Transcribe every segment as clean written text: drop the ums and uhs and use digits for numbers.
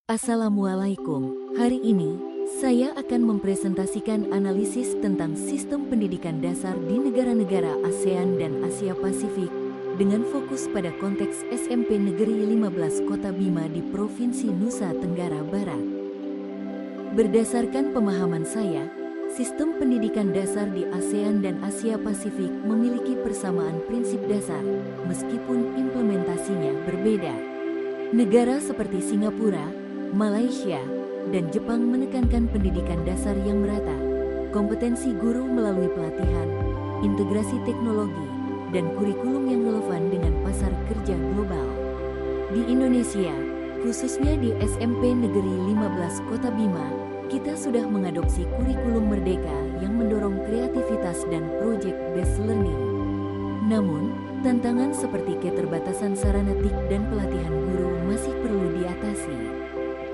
Assalamualaikum. Hari ini, saya akan mempresentasikan analisis tentang sistem pendidikan dasar di negara-negara ASEAN dan Asia Pasifik dengan fokus pada konteks SMP Negeri 15 Kota Bima di Provinsi Nusa Tenggara Barat. Berdasarkan pemahaman saya, sistem pendidikan dasar di ASEAN dan Asia Pasifik memiliki persamaan prinsip dasar, meskipun implementasinya berbeda. Negara seperti Singapura, Malaysia, dan Jepang menekankan pendidikan dasar yang merata, kompetensi guru melalui pelatihan, integrasi teknologi, dan kurikulum yang relevan dengan pasar kerja global. Di Indonesia, khususnya di SMP Negeri 15 Kota Bima, kita sudah mengadopsi kurikulum merdeka yang mendorong kreativitas dan project-based learning. Namun, tantangan seperti keterbatasan sarana TIK dan pelatihan guru masih perlu diatasi.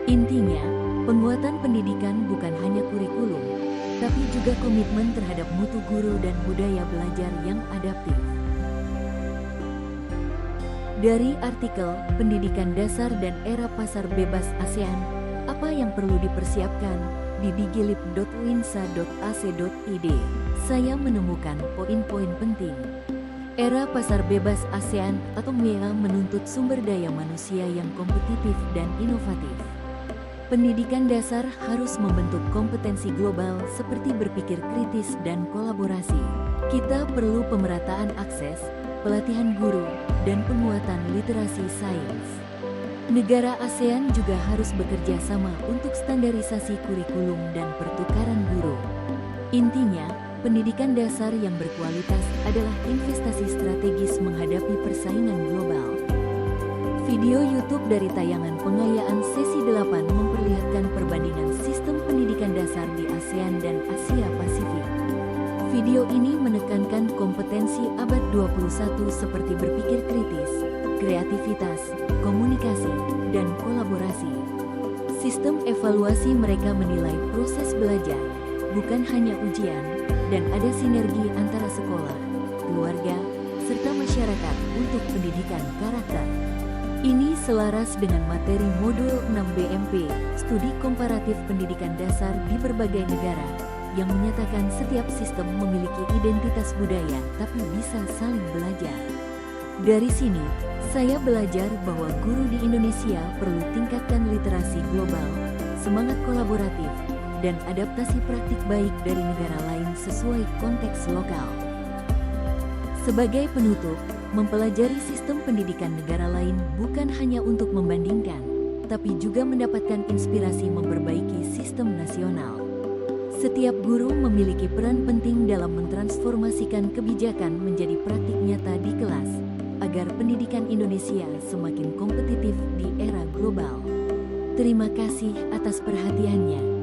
Intinya, penguatan pendidikan bukan hanya kurikulum, tapi juga komitmen terhadap mutu guru dan budaya belajar yang adaptif. Dari artikel Pendidikan Dasar dan Era Pasar Bebas ASEAN, apa yang perlu dipersiapkan di digilib.winsa.ac.id, saya menemukan poin-poin penting. Era pasar bebas ASEAN atau MEA menuntut sumber daya manusia yang kompetitif dan inovatif. Pendidikan dasar harus membentuk kompetensi global seperti berpikir kritis dan kolaborasi. Kita perlu pemerataan akses, pelatihan guru, dan penguatan literasi sains. Negara ASEAN juga harus bekerja sama untuk standarisasi kurikulum dan pertukaran guru. Intinya, pendidikan dasar yang berkualitas adalah investasi strategis menghadapi persaingan global. Video YouTube dari tayangan pengayaan sesi 8 memperlihatkan perbandingan sistem pendidikan dasar di ASEAN dan Asia Pasifik. Video ini menekankan kompetensi abad 21 seperti berpikir kritis, kreativitas, komunikasi, dan kolaborasi. Sistem evaluasi mereka menilai proses belajar, bukan hanya ujian, dan ada sinergi antara sekolah, keluarga, serta masyarakat untuk pendidikan karakter. Ini selaras dengan materi modul 6 BMP, Studi Komparatif Pendidikan Dasar di berbagai negara, yang menyatakan setiap sistem memiliki identitas budaya tapi bisa saling belajar. Dari sini, saya belajar bahwa guru di Indonesia perlu tingkatkan literasi global, semangat kolaboratif, dan adaptasi praktik baik dari negara lain sesuai konteks lokal. Sebagai penutup, mempelajari sistem pendidikan negara lain bukan hanya untuk membandingkan, tapi juga mendapatkan inspirasi memperbaiki sistem nasional. Setiap guru memiliki peran penting dalam mentransformasikan kebijakan menjadi praktik nyata di kelas, agar pendidikan Indonesia semakin kompetitif di era global. Terima kasih atas perhatiannya.